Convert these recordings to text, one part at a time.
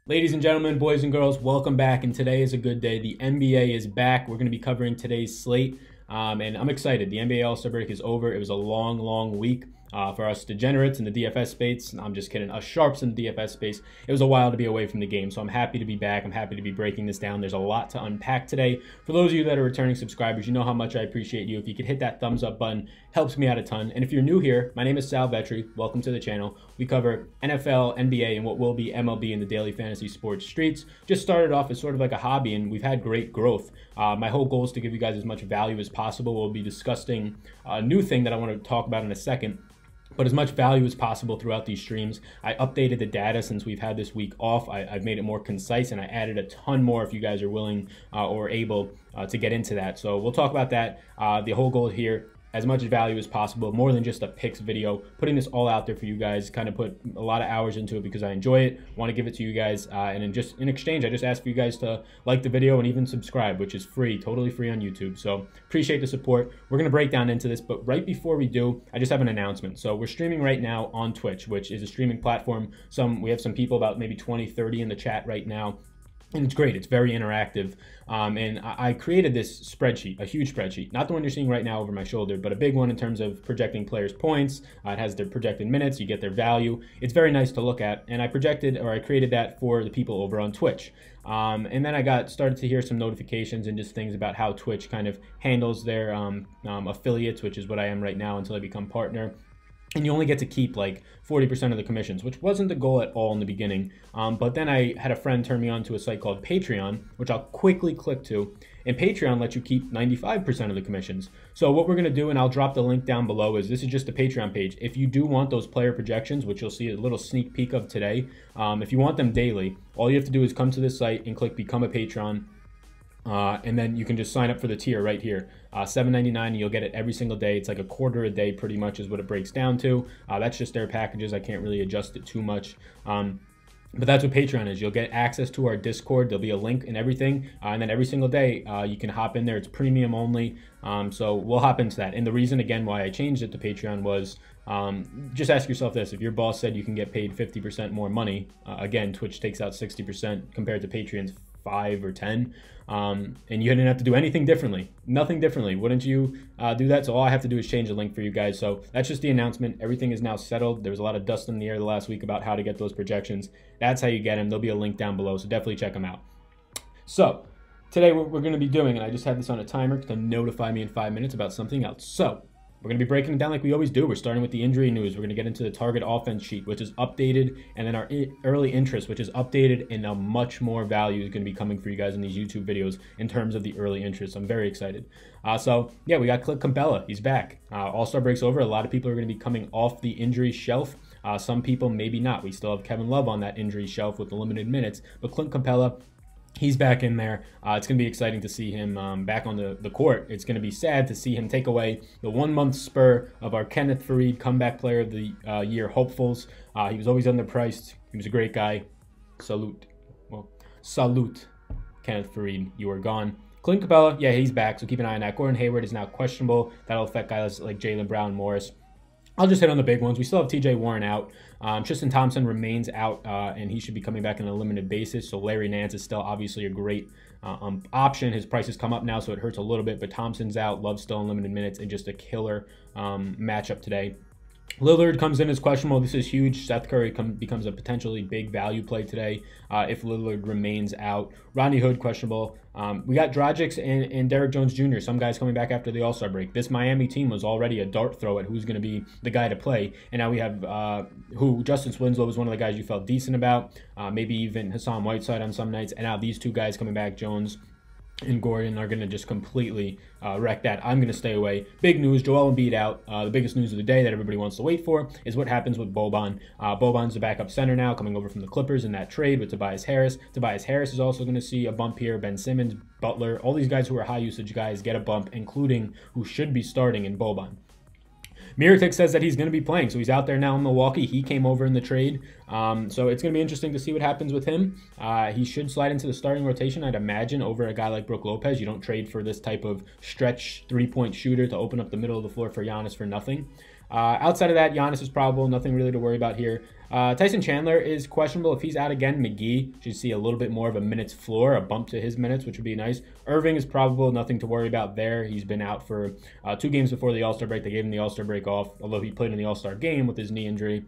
Ladies and gentlemen, boys and girls, welcome back. And today is a good day. The NBA is back. We're going to be covering today's slate. And I'm excited. The NBA All-Star break is over. It was a long, long week for us degenerates in the DFS space. I'm just kidding. Us sharps in the DFS space. It was a while to be away from the game. So I'm happy to be back. I'm happy to be breaking this down. There's a lot to unpack today. For those of you that are returning subscribers, you know how much I appreciate you. If you could hit that thumbs up button, helps me out a ton. And if you're new here, my name is Sal Vetri. Welcome to the channel. We cover NFL, NBA, and what will be MLB in the daily fantasy sports streets. Just started off as sort of like a hobby, and we've had great growth. My whole goal is to give you guys as much value as possible. We'll be discussing a new thing that I want to talk about in a second, but as much value as possible throughout these streams. I updated the data since we've had this week off. I've made it more concise, and I added a ton more if you guys are willing or able to get into that. So we'll talk about that. The whole goal here, as much value as possible, more than just a picks video, putting this all out there for you guys, kind of put a lot of hours into it because I enjoy it, want to give it to you guys, and in exchange, I just ask for you guys to like the video and even subscribe, which is free, totally free on YouTube. So appreciate the support. We're going to break down into this, but right before we do, I just have an announcement. So we're streaming right now on Twitch, which is a streaming platform. We have some people, about maybe 20, 30 in the chat right now. And it's great. It's very interactive. And I created this spreadsheet, a huge spreadsheet, not the one you're seeing right now over my shoulder, but a big one in terms of projecting players' points. It has their projected minutes. You get their value. It's very nice to look at. And I created that for the people over on Twitch. And then I started to hear some notifications and just things about how Twitch kind of handles their affiliates, which is what I am right now until I become partner. And you only get to keep like 40% of the commissions, which wasn't the goal at all in the beginning. But then I had a friend turn me on to a site called Patreon, which I'll quickly click to. And Patreon lets you keep 95% of the commissions. So what we're going to do, and I'll drop the link down below, is this is just the Patreon page. If you do want those player projections, which you'll see a little sneak peek of today, if you want them daily, all you have to do is come to this site and click Become a Patron. And then you can just sign up for the tier right here, $7.99, and you'll get it every single day. It's like a quarter a day pretty much is what it breaks down to. That's just their packages. I can't really adjust it too much. But that's what Patreon is. You'll get access to our Discord. There'll be a link and everything. And then every single day, you can hop in there. It's premium only. So we'll hop into that. And the reason, again, why I changed it to Patreon was just ask yourself this. If your boss said you can get paid 50% more money, again, Twitch takes out 60% compared to Patreon's 5 or 10, and you didn't have to do anything differently, nothing differently, wouldn't you do that? So all I have to do is change the link for you guys. So that's just the announcement. Everything is now settled. There was a lot of dust in the air the last week about how to get those projections. That's how you get them. There'll be a link down below, so definitely check them out. So today what we're going to be doing, and I just had this on a timer to notify me in 5 minutes about something else. So we're going to be breaking it down like we always do. We're starting with the injury news. We're going to get into the target offense sheet, which is updated, and then our early interest, which is updated, and now much more value is going to be coming for you guys in these YouTube videos in terms of the early interest. I'm very excited. So yeah, we got Clint Capella. He's back. All-Star break's over. A lot of people are going to be coming off the injury shelf. Some people maybe not. We still have Kevin Love on that injury shelf with the limited minutes, but Clint Capella, he's back in there. It's going to be exciting to see him back on the court. It's going to be sad to see him take away the 1 month spur of our Kenneth Faried Comeback Player of the Year hopefuls. He was always underpriced. He was a great guy. Salute. Well, salute, Kenneth Faried. You are gone. Clint Capella, yeah, he's back, so keep an eye on that. Gordon Hayward is now questionable. That'll affect guys like Jaylen Brown, Morris. I'll just hit on the big ones. We still have TJ Warren out. Tristan Thompson remains out, and he should be coming back on a limited basis. So Larry Nance is still obviously a great option. His price has come up now, so it hurts a little bit. But Thompson's out. Love's still in limited minutes, and just a killer matchup today. Lillard comes in as questionable. This is huge. Seth Curry becomes a potentially big value play today if Lillard remains out. Rodney Hood, questionable. We got Dragic and Derrick Jones Jr., some guys coming back after the All-Star break. This Miami team was already a dart throw at who's going to be the guy to play. And now we have Justice Winslow was one of the guys you felt decent about. Maybe even Hassan Whiteside on some nights. And now these two guys coming back, Jones and Gordon, are going to just completely wreck that. I'm going to stay away. Big news, Joel Embiid out. The biggest news of the day that everybody wants to wait for is what happens with Boban. Boban's the backup center now, coming over from the Clippers in that trade with Tobias Harris. Tobias Harris is also going to see a bump here. Ben Simmons, Butler, all these guys who are high usage guys get a bump, including who should be starting in Boban. Mirotic says that he's going to be playing, so he's out there now in Milwaukee. He came over in the trade, so it's going to be interesting to see what happens with him. He should slide into the starting rotation, I'd imagine, over a guy like Brook Lopez. You don't trade for this type of stretch three-point shooter to open up the middle of the floor for Giannis for nothing. Outside of that, Giannis is probable. Nothing really to worry about here. Tyson Chandler is questionable. If he's out again, McGee should see a little bit more of a minutes floor, a bump to his minutes, which would be nice. Irving is probable, nothing to worry about there. He's been out for 2 games before the All-Star break. They gave him the All-Star break off, although he played in the All-Star game with his knee injury.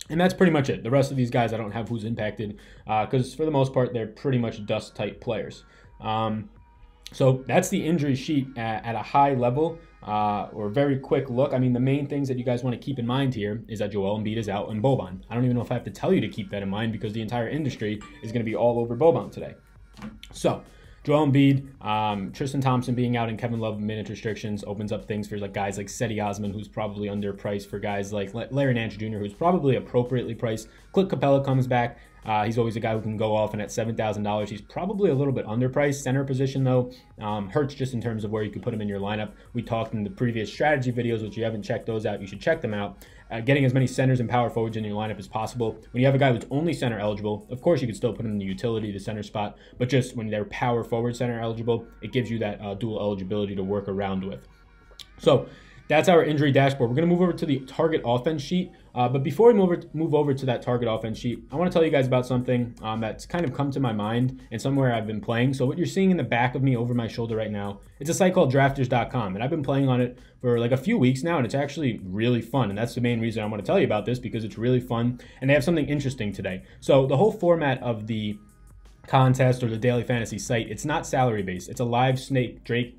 And that's pretty much it. The rest of these guys, I don't have who's impacted because for the most part, they're pretty much dust-type players. So that's the injury sheet at a high level or very quick look. I mean, the main things that you guys want to keep in mind here is that Joel Embiid is out and Boban. I don't even know if I have to tell you to keep that in mind because the entire industry is going to be all over Boban today. So Joel Embiid, Tristan Thompson being out and Kevin Love minute restrictions opens up things for like guys like Cedi Osman, who's probably underpriced, for guys like Larry Nance Jr., who's probably appropriately priced. Clint Capella comes back. He's always a guy who can go off, and at $7,000, he's probably a little bit underpriced. Center position, though, hurts just in terms of where you could put him in your lineup. We talked in the previous strategy videos, which you haven't checked those out, you should check them out. Getting as many centers and power forwards in your lineup as possible. When you have a guy who's only center eligible, of course you could still put him in the utility, the center spot, but just when they're power forward center eligible, it gives you that dual eligibility to work around with. So that's our injury dashboard. We're going to move over to the target offense sheet. But before we move over to that target offense sheet, I want to tell you guys about something that's kind of come to my mind and somewhere I've been playing. So what you're seeing in the back of me over my shoulder right now, it's a site called Drafters.com. And I've been playing on it for like a few weeks now, and it's actually really fun. And that's the main reason I want to tell you about this, because it's really fun. And they have something interesting today. So the whole format of the contest or the daily fantasy site, it's not salary based. It's a live snake draft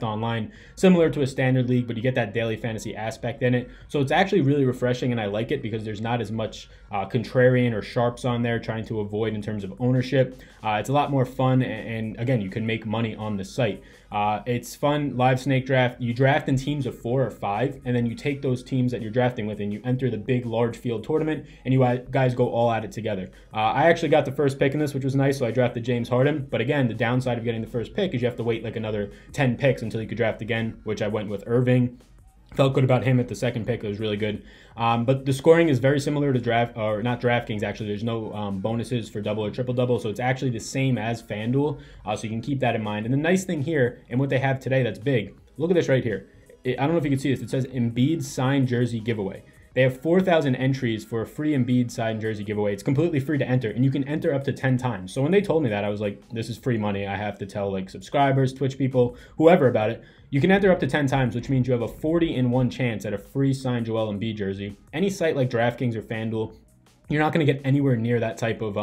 online, similar to a standard league, but you get that daily fantasy aspect in it. So it's actually really refreshing, and I like it because there's not as much contrarian or sharps on there trying to avoid in terms of ownership. It's a lot more fun, and again, you can make money on the site. It's fun. Live snake draft, you draft in teams of 4 or 5, and then you take those teams that you're drafting with and you enter the big large field tournament, and you guys go all at it together. I actually got the first pick in this, which was nice, so I drafted James Harden. But again, the downside of getting the first pick is you have to wait like another 10 picks until you could draft again, which I went with Irving. Felt good about him at the second pick. It was really good. But the scoring is very similar to Draftkings, actually. There's no bonuses for double or triple double, so it's actually the same as FanDuel, so you can keep that in mind. And the nice thing here, and what they have today that's big, look at this right here. I don't know if you can see this. It says Embiid signed jersey giveaway. They have 4,000 entries for a free Embiid signed jersey giveaway. It's completely free to enter, and you can enter up to 10 times. So when they told me that, I was like, this is free money. I have to tell like subscribers, Twitch people, whoever about it. You can enter up to 10 times, which means you have a 40-in-1 chance at a free signed Joel Embiid jersey. Any site like DraftKings or FanDuel, you're not going to get anywhere near that type of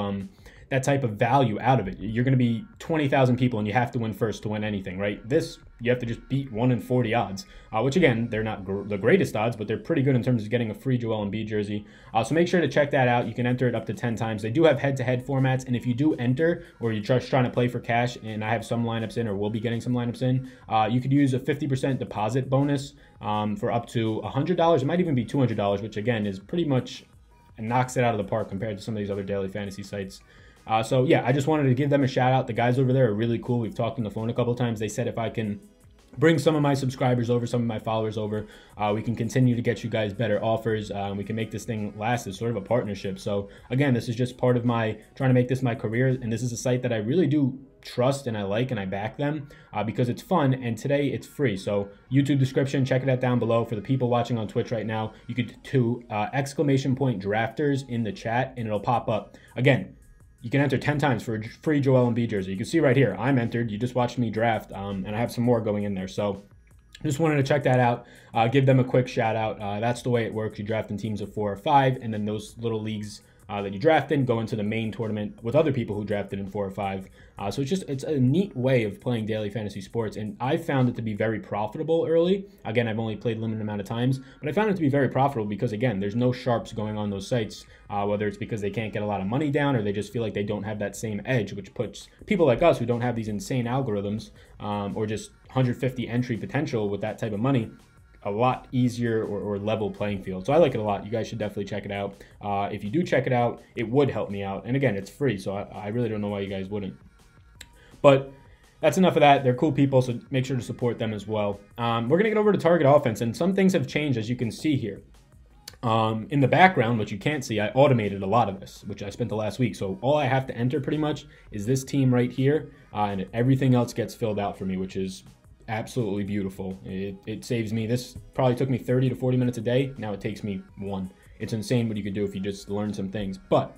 value out of it. You're going to be 20,000 people, and you have to win first to win anything, right? This, you have to just beat 1 in 40 odds, which again, they're not the greatest odds, but they're pretty good in terms of getting a free Joel Embiid jersey. So make sure to check that out. You can enter it up to 10 times. They do have head-to-head formats, and if you do enter, or you're just trying to play for cash, and I have some lineups in, or will be getting some lineups in, you could use a 50% deposit bonus for up to $100. It might even be $200, which again is pretty much knocks it out of the park compared to some of these other daily fantasy sites. So yeah, I just wanted to give them a shout out. The guys over there are really cool. We've talked on the phone a couple of times. They said if I can bring some of my subscribers over, some of my followers over, we can continue to get you guys better offers. We can make this thing last as sort of a partnership. So again, this is just part of my trying to make this my career. And this is a site that I really do trust and I like, and I back them because it's fun, and today it's free. So YouTube description, check it out down below. For the people watching on Twitch right now, you could do !drafters in the chat, and it'll pop up. Again, you can enter 10 times for a free Joel Embiid jersey. You can see right here, I'm entered. You just watched me draft, and I have some more going in there. So just wanted to check that out, give them a quick shout out. That's the way it works. You draft in teams of 4 or 5, and then those little leagues that you draft in go into the main tournament with other people who drafted in 4 or 5. So it's a neat way of playing daily fantasy sports, and I found it to be very profitable early. Again, I've only played a limited amount of times, but I found it to be very profitable because, again, there's no sharps going on those sites, whether it's because they can't get a lot of money down or they just feel like they don't have that same edge, which puts people like us who don't have these insane algorithms or just 150 entry potential with that type of money a lot easier or level playing field. So I like it a lot. You guys should definitely check it out. If you do check it out, it would help me out. And again, it's free, so I really don't know why you guys wouldn't. But that's enough of that. They're cool people, so make sure to support them as well. We're going to get over to target offense, and some things have changed, as you can see here. In the background, which you can't see, I automated a lot of this, which I spent the last week. So all I have to enter pretty much is this team right here, and everything else gets filled out for me, which is absolutely beautiful. It saves me. This probably took me 30 to 40 minutes a day. Now it takes me 1. It's insane what you could do if you just learn some things. But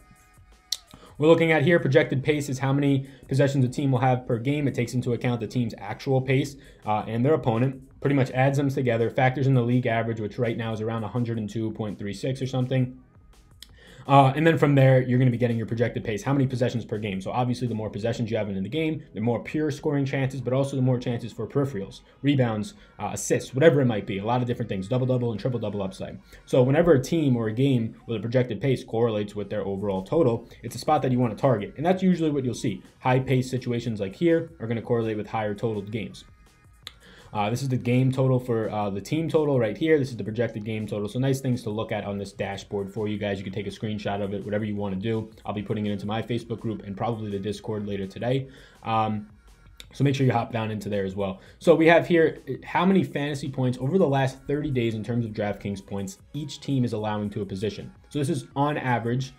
we're looking at here, projected pace is how many possessions a team will have per game. It takes into account the team's actual pace and their opponent, pretty much adds them together, factors in the league average, which right now is around 102.36 or something. And then from there, you're going to be getting your projected pace, how many possessions per game. So obviously, the more possessions you have in the game, the more pure scoring chances, but also the more chances for peripherals, rebounds, assists, whatever it might be. A lot of different things, double-double and triple-double upside. So whenever a team or a game with a projected pace correlates with their overall total, it's a spot that you want to target. And that's usually what you'll see. High-pace situations like here are going to correlate with higher totaled games. This is the game total for the team total right here. This is the projected game total. So nice things to look at on this dashboard for you guys. You can take a screenshot of it, whatever you want to do. I'll be putting it into my Facebook group and probably the Discord later today. So make sure you hop down into there as well. So we have here how many fantasy points over the last 30 days in terms of DraftKings points each team is allowing to a position. So this is on average.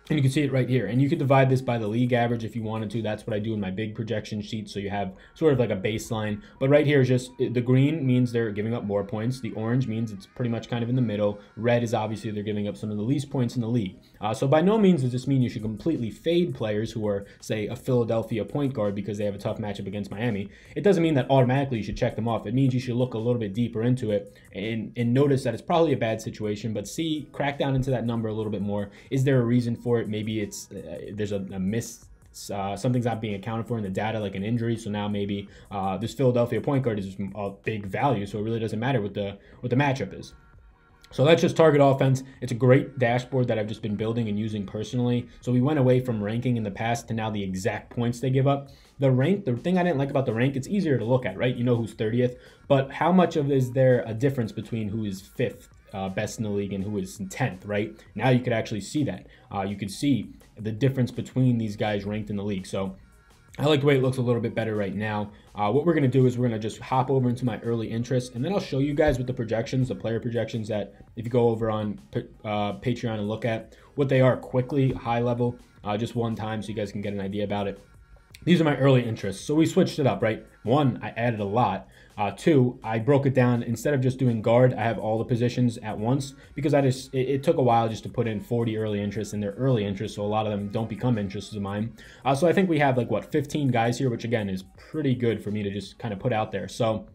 And you can see it right here. And you could divide this by the league average if you wanted to. That's what I do in my big projection sheet. So you have sort of like a baseline. But right here is just the green means they're giving up more points. The orange means it's pretty much kind of in the middle. Red is obviously they're giving up some of the least points in the league. So by no means does this mean you should completely fade players who are, say, a Philadelphia point guard because they have a tough matchup against Miami. It doesn't mean that automatically you should check them off. It means you should look a little bit deeper into it and notice that it's probably a bad situation, but crack down into that number a little bit more. Is there a reason for it? Maybe it's there's a miss. Something's not being accounted for in the data, like an injury. So now maybe this Philadelphia point guard is a big value, so it really doesn't matter what the matchup is. So that's just target offense. It's a great dashboard that I've just been building and using personally. So we went away from ranking in the past to now the exact points they give up. The thing I didn't like about the rank, it's easier to look at, right? You know who's 30th, but how much of is there a difference between who is 5th best in the league and who is 10th, right? Now you could actually see that. You could see the difference between these guys ranked in the league. So I like the way it looks a little bit better right now. What we're going to do is we're going to just hop over into my early interest, and then I'll show you guys with the projections, the player projections that if you go over on Patreon and look at what they are quickly, high level, just one time so you guys can get an idea about it. These are my early interests. So we switched it up, right? One, I added a lot. Two, I broke it down. Instead of just doing guard, I have all the positions at once because it took a while just to put in 40 early interests in their early interests, so a lot of them don't become interests of mine. So I think we have 15 guys here, which again is pretty good for me to just kind of put out there. So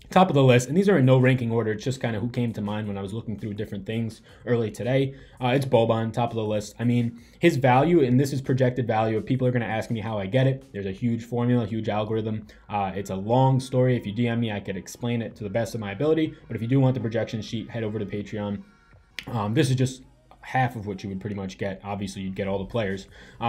top of the list, and these are in no ranking order, it's just kind of who came to mind when I was looking through different things early today. It's Boban, top of the list. I mean, his value, and this is projected value. People are going to ask me how I get it. There's a huge formula, huge algorithm. It's a long story. If you DM me, I could explain it to the best of my ability. But if you do want the projection sheet, head over to Patreon. This is just half of what you would pretty much get. Obviously, you'd get all the players.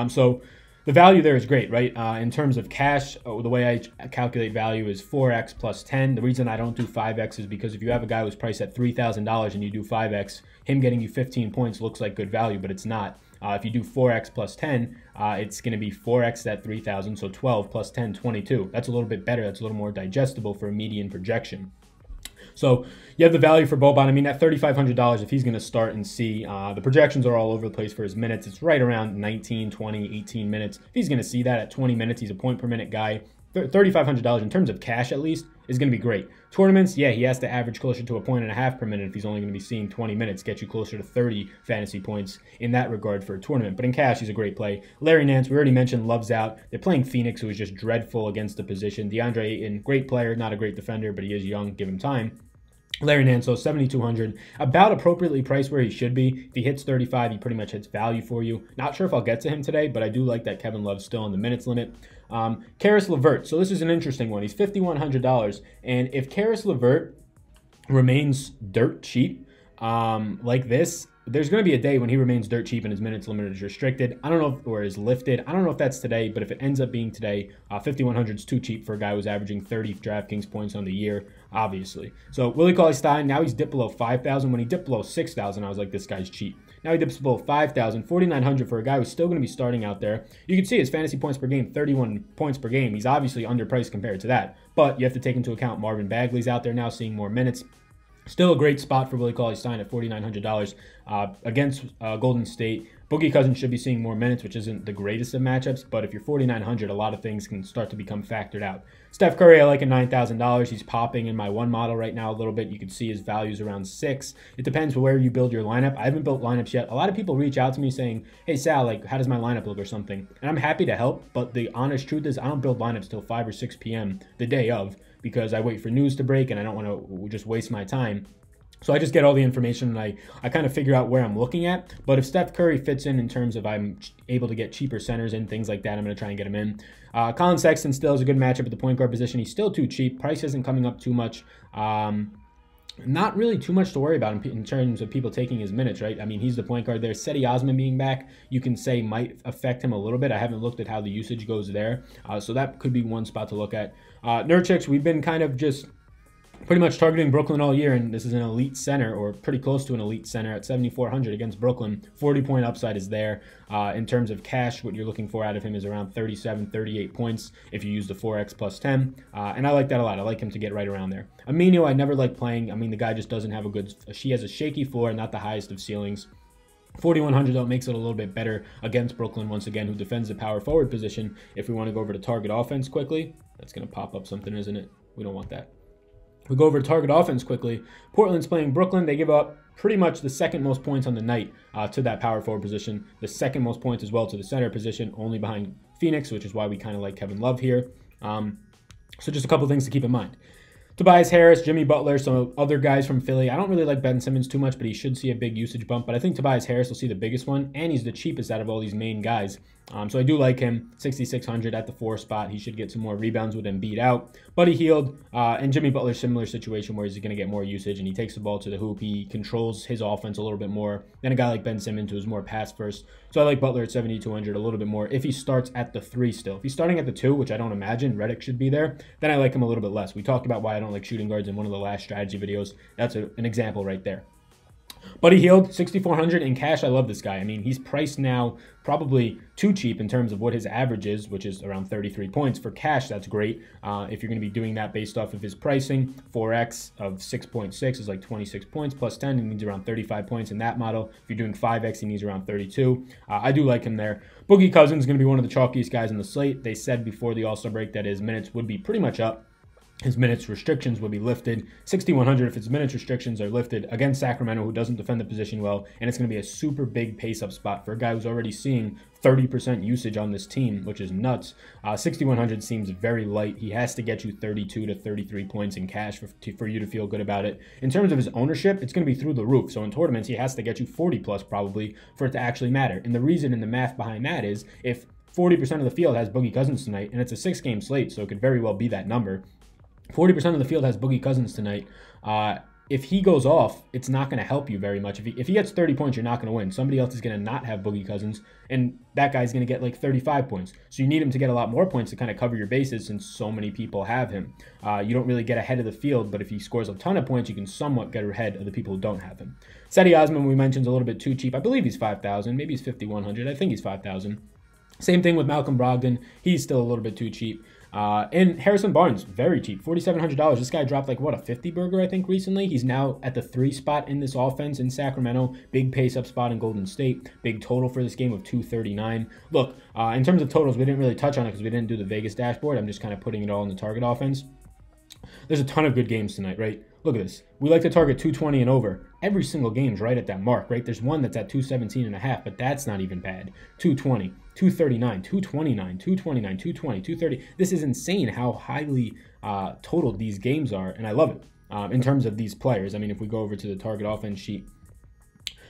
So the value there is great, right? In terms of cash, the way I calculate value is 4x plus 10. The reason I don't do 5x is because if you have a guy who's priced at $3,000 and you do 5x, him getting you 15 points looks like good value, but it's not. If you do 4x plus 10, it's going to be 4x at 3,000, so 12 plus 10, 22. That's a little bit better. That's a little more digestible for a median projection. So you have the value for Boban. I mean, at $3,500, if he's going to start and see, the projections are all over the place for his minutes. It's right around 19, 20, 18 minutes. If he's going to see that at 20 minutes, he's a point per minute guy. $3,500 in terms of cash, at least, is going to be great. Tournaments, yeah, he has to average closer to 1.5 per minute if he's only going to be seeing 20 minutes, get you closer to 30 fantasy points in that regard for a tournament. But in cash, he's a great play. Larry Nance, we already mentioned, loves out. They're playing Phoenix, who is just dreadful against the position. DeAndre Ayton, great player, not a great defender, but he is young. Give him time. Larry Nance, so 7,200, about appropriately priced where he should be. If he hits 35, he pretty much hits value for you. Not sure if I'll get to him today, but I do like that Kevin Love's still on the minutes limit. Karis LeVert, so this is an interesting one. He's $5,100, and if Karis LeVert remains dirt cheap like this, there's going to be a day when he remains dirt cheap and his minutes limit is restricted. I don't know or is lifted. I don't know if that's today, but if it ends up being today, 5,100 is too cheap for a guy who's averaging 30 DraftKings points on the year, obviously. So Willie Cauley-Stein, now he's dipped below 5,000. When he dipped below 6,000, I was like, this guy's cheap. Now he dips below 5,000, 4,900 for a guy who's still going to be starting out there. You can see his fantasy points per game, 31 points per game. He's obviously underpriced compared to that, but you have to take into account Marvin Bagley's out there now seeing more minutes. Still a great spot for Willie Cauley-Stein at $4,900 against Golden State. Boogie Cousins should be seeing more minutes, which isn't the greatest of matchups, but if you're $4,900, a lot of things can start to become factored out. Steph Curry, I like at $9,000. He's popping in my one model right now a little bit. You can see his values around 6. It depends where you build your lineup. I haven't built lineups yet. A lot of people reach out to me saying, hey, Sal, like, how does my lineup look or something? And I'm happy to help, but the honest truth is I don't build lineups till 5 or 6 p.m. the day of because I wait for news to break and I don't want to just waste my time. So I just get all the information and I kind of figure out where I'm looking at. But if Steph Curry fits in terms of I'm able to get cheaper centers and things like that, I'm going to try and get him in. Colin Sexton still is a good matchup at the point guard position. He's still too cheap. Price isn't coming up too much. Not really too much to worry about in terms of people taking his minutes, right? I mean, he's the point guard there. Cedi Osman being back, you can say might affect him a little bit. I haven't looked at how the usage goes there. So that could be one spot to look at. Nurkic, we've been kind of just pretty much targeting Brooklyn all year, and this is an elite center, or pretty close to an elite center at 7,400 against Brooklyn. 40-point upside is there. In terms of cash, what you're looking for out of him is around 37, 38 points if you use the 4x plus 10, and I like that a lot. I like him to get right around there. Amino, I never like playing. I mean, the guy just doesn't have a good, she has a shaky floor, not the highest of ceilings. 4,100 though makes it a little bit better against Brooklyn once again, who defends the power forward position. If we want to go over to target offense quickly, that's going to pop up something, isn't it? We don't want that. We go over to target offense quickly. Portland's playing Brooklyn. They give up pretty much the second most points on the night to that power forward position. The second most points as well to the center position, only behind Phoenix, which is why we kind of like Kevin Love here. So just a couple things to keep in mind. Tobias Harris, Jimmy Butler, some other guys from Philly. I don't really like Ben Simmons too much, but he should see a big usage bump. But I think Tobias Harris will see the biggest one, and he's the cheapest out of all these main guys. So I do like him. 6,600 at the 4 spot. He should get some more rebounds with Embiid out. Buddy Hield and Jimmy Butler, similar situation where he's going to get more usage, and he takes the ball to the hoop. He controls his offense a little bit more than a guy like Ben Simmons, who is more pass first. So I like Butler at 7,200 a little bit more if he starts at the 3 still. If he's starting at the 2, which I don't imagine, Redick should be there, then I like him a little bit less. We talked about why I don't like shooting guards in one of the last strategy videos. That's an example right there. Buddy Hield, 6,400 in cash. I love this guy. I mean, he's priced now probably too cheap in terms of what his average is, which is around 33 points. For cash, that's great. If you're going to be doing that based off of his pricing, 4x of 6.6 is like 26 points plus 10. He needs around 35 points in that model. If you're doing 5x, he needs around 32. I do like him there. Boogie Cousins is going to be one of the chalkiest guys on the slate. They said before the All-Star break that his minutes would be pretty much up. His minutes restrictions will be lifted. 6,100 if his minutes restrictions are lifted against Sacramento, who doesn't defend the position well. And it's going to be a super big pace-up spot for a guy who's already seeing 30% usage on this team, which is nuts. 6,100 seems very light. He has to get you 32 to 33 points in cash for you to feel good about it. In terms of his ownership, it's going to be through the roof. So in tournaments, he has to get you 40 plus probably for it to actually matter. And the reason and the math behind that is if 40% of the field has Boogie Cousins tonight, and it's a 6-game slate, so it could very well be that number. 40% of the field has Boogie Cousins tonight. If he goes off, it's not going to help you very much. If he gets 30 points, you're not going to win. Somebody else is going to not have Boogie Cousins, and that guy's going to get like 35 points. So you need him to get a lot more points to kind of cover your bases since so many people have him. You don't really get ahead of the field, but if he scores a ton of points, you can somewhat get ahead of the people who don't have him. Cedi Osman, we mentioned, is a little bit too cheap. I believe he's 5,000. Maybe he's 5,100. I think he's 5,000. Same thing with Malcolm Brogdon. He's still a little bit too cheap. And Harrison Barnes, very cheap, $4,700. This guy dropped like, what, a 50 burger, I think, recently. He's now at the 3 spot in this offense in Sacramento. Big pace-up spot in Golden State. Big total for this game of 239. Look, in terms of totals, we didn't really touch on it because we didn't do the Vegas dashboard. I'm just kind of putting it all in the target offense. There's a ton of good games tonight, right? Look at this. We like to target 220 and over. Every single game's right at that mark, right? There's one that's at 217.5, but that's not even bad. 220, 239, 229, 229, 220, 230. This is insane how highly totaled these games are, and I love it. In terms of these players, I mean, if we go over to the target offense sheet,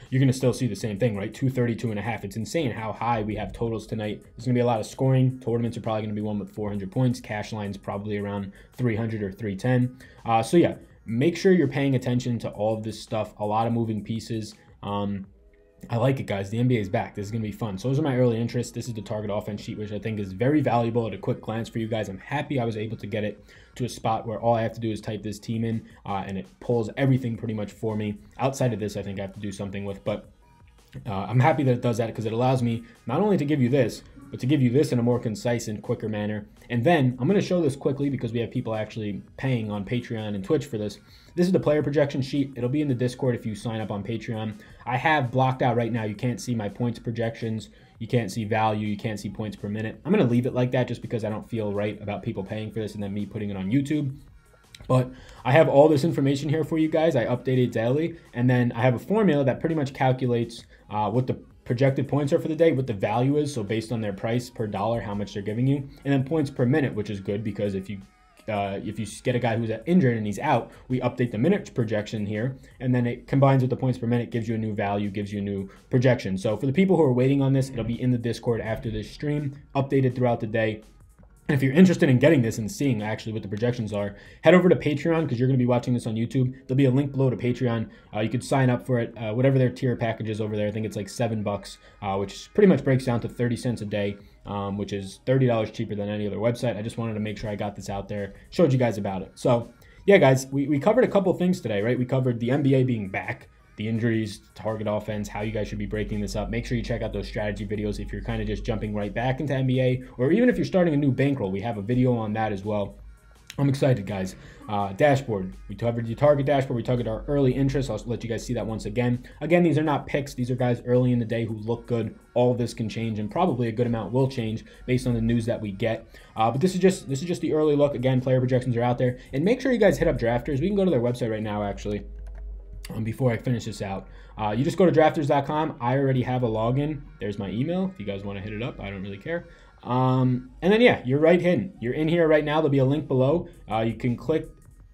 you're going to still see the same thing, right? 232.5. It's insane how high we have totals tonight. There's going to be a lot of scoring. Tournaments are probably going to be one with 400 points. Cash lines probably around 300 or 310. So yeah, make sure you're paying attention to all of this stuff. A lot of moving pieces. I like it, guys. The NBA is back. This is going to be fun. So those are my early interests. This is the target offense sheet, which I think is very valuable at a quick glance for you guys. I'm happy I was able to get it to a spot where all I have to do is type this team in, and it pulls everything pretty much for me. Outside of this, I think I have to do something with, but I'm happy that it does that because it allows me not only to give you this, but to give you this in a more concise and quicker manner. And then I'm going to show this quickly because we have people actually paying on Patreon and Twitch for this. This is the player projection sheet. It'll be in the Discord if you sign up on Patreon. I have blocked out right now. You can't see my points projections. You can't see value. You can't see points per minute. I'm going to leave it like that just because I don't feel right about people paying for this and then me putting it on YouTube. But I have all this information here for you guys. I update it daily. And then I have a formula that pretty much calculates what the projected points are for the day, what the value is. So based on their price per dollar, how much they're giving you. And then points per minute, which is good because if you get a guy who's injured and he's out, we update the minute projection here, and then it combines with the points per minute, gives you a new value, gives you a new projection. So for the people who are waiting on this, it'll be in the Discord after this stream, updated throughout the day. And if you're interested in getting this and seeing actually what the projections are, head over to Patreon because you're going to be watching this on YouTube. There'll be a link below to Patreon. You could sign up for it, whatever their tier package is over there. I think it's like $7, which pretty much breaks down to 30 cents a day, which is $30 cheaper than any other website. I just wanted to make sure I got this out there, showed you guys about it. So yeah, guys, we covered a couple things today, right? We covered the NBA being back, the injuries, target offense, how you guys should be breaking this up. Make sure you check out those strategy videos if you're kind of just jumping right back into NBA, or even if you're starting a new bankroll, we have a video on that as well. I'm excited, guys. Dashboard. We covered the target dashboard. We covered our early interest. I'll let you guys see that once again. Again, these are not picks. These are guys early in the day who look good. All of this can change, and probably a good amount will change based on the news that we get. But this is just the early look. Again, player projections are out there, and make sure you guys hit up Drafters. We can go to their website right now, actually. Before I finish this out, you just go to drafters.com. I already have a login. There's my email if you guys want to hit it up. I don't really care. And then yeah, you're right in. You're in here right now. There'll be a link below. You can click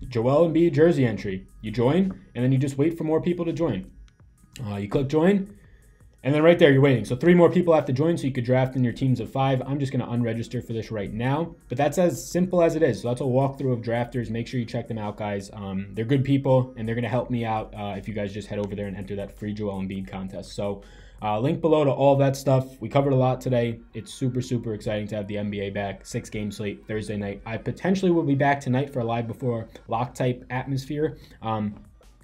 Joel Embiid jersey entry. You join, and then you just wait for more people to join. You click join, and then right there you're waiting. So 3 more people have to join so you could draft in your teams of 5. I'm just going to unregister for this right now, but that's as simple as it is. So that's a walkthrough of Drafters. Make sure you check them out, guys. They're good people, and they're going to help me out if you guys just head over there and enter that free Joel Embiid contest. So link below to all that stuff. We covered a lot today. It's super, super exciting to have the NBA back. 6-game slate Thursday night. I potentially will be back tonight for a live before lock type atmosphere.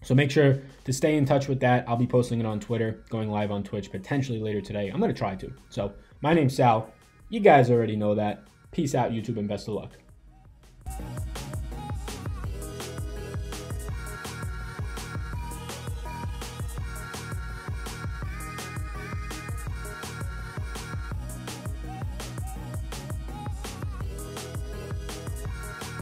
So make sure to stay in touch with that. I'll be posting it on Twitter, going live on Twitch potentially later today. I'm going to try to. So my name's Sal. You guys already know that. Peace out, YouTube, and best of luck.